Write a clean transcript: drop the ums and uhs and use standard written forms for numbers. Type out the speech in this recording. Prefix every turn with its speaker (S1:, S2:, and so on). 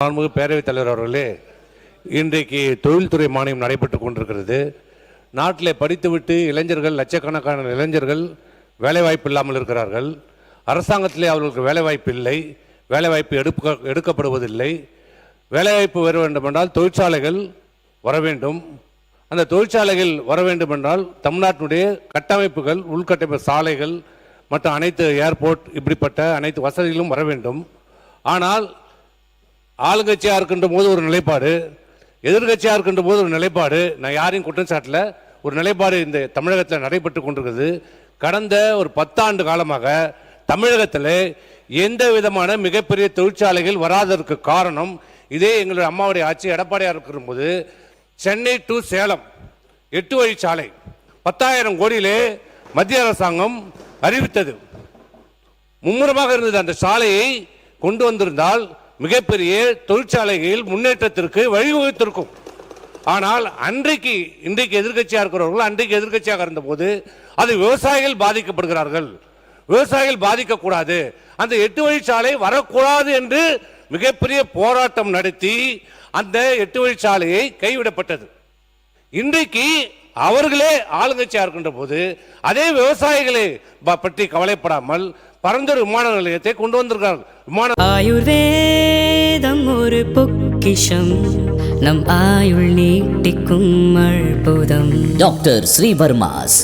S1: மாண்புமிகு பேரவைத் தலைவர் அவர்களே, இன்றைக்கு தொழில்துறை மானியம் நடைபெற்றுக் கொண்டிருக்கிறது. நாட்டில் படித்துவிட்டு இளைஞர்கள், லட்சக்கணக்கான இளைஞர்கள் வேலைவாய்ப்பு இல்லாமல் இருக்கிறார்கள். அரசாங்கத்திலே அவர்களுக்கு வேலைவாய்ப்பு இல்லை, வேலைவாய்ப்பு எடுக்கப்படுவதில்லை. வேலைவாய்ப்பு வர வேண்டுமென்றால் தொழிற்சாலைகள் வர வேண்டும். அந்த தொழிற்சாலைகள் வர வேண்டுமென்றால் தமிழ்நாட்டினுடைய கட்டமைப்புகள், உள்கட்டமைப்பு, சாலைகள் மற்ற அனைத்து ஏர்போர்ட், இப்படிப்பட்ட அனைத்து வசதிகளும் வர வேண்டும். ஆனால் ஆளுங்கட்சியாக இருக்கின்ற போது ஒரு நிலைப்பாடு, எதிர்கட்சியாக இருக்கின்ற போது ஒரு நிலைப்பாடு. நான் யாரையும் குற்றம் சாட்டல, ஒரு நிலைப்பாடு இந்த தமிழகத்தில் நடைபெற்று கொண்டிருக்கிறது. கடந்த ஒரு 10 ஆண்டு காலமாக தமிழகத்தில் எந்த விதமான மிகப்பெரிய தொழிற்சாலைகள் வராததற்கு காரணம் இதே எங்களுடைய அம்மாவுடைய ஆட்சி. எடப்பாடியாக இருக்கிற போது சென்னை டு சேலம் 8 வழிச்சாலை 10,000 கோடியிலே மத்திய அரசாங்கம் அறிவித்தது. மும்முரமாக இருந்தது. அந்த சாலையை கொண்டு வந்திருந்தால் மிகப்பெரிய தொழிற்சாலைகளில் முன்னேற்றத்திற்கு வழிவகுத்திருக்கும். ஆனால் இன்றைக்கு எதிர்கட்சியாக இருக்கிறவர்கள் அன்றைக்கு எதிர்கட்சியாக இருந்தபோது அது விவசாயிகள் பாதிக்கப்படுகிறார்கள், விவசாயிகள் பாதிக்கக்கூடாது, அந்த 8 வழிச்சாலை வரக்கூடாது என்று மிகப்பெரிய போராட்டம் நடத்தி அந்த 8 வழிச்சாலையை கைவிடப்பட்டது. இன்றைக்கு அவர்களே ஆளுங்கட்சியாக இருக்கின்ற போது அதே விவசாயிகளை பற்றி கவலைப்படாமல் பரந்தூர் விமான நிலையத்தை கொண்டு வந்திருக்கிறார்கள்.
S2: ஆயுர்வேதம் ஒரு பொக்கிஷம், நம் ஆயுள் நீட்டிக்கும் அற்புதம்.
S3: டாக்டர் ஸ்ரீவர்மாஸ்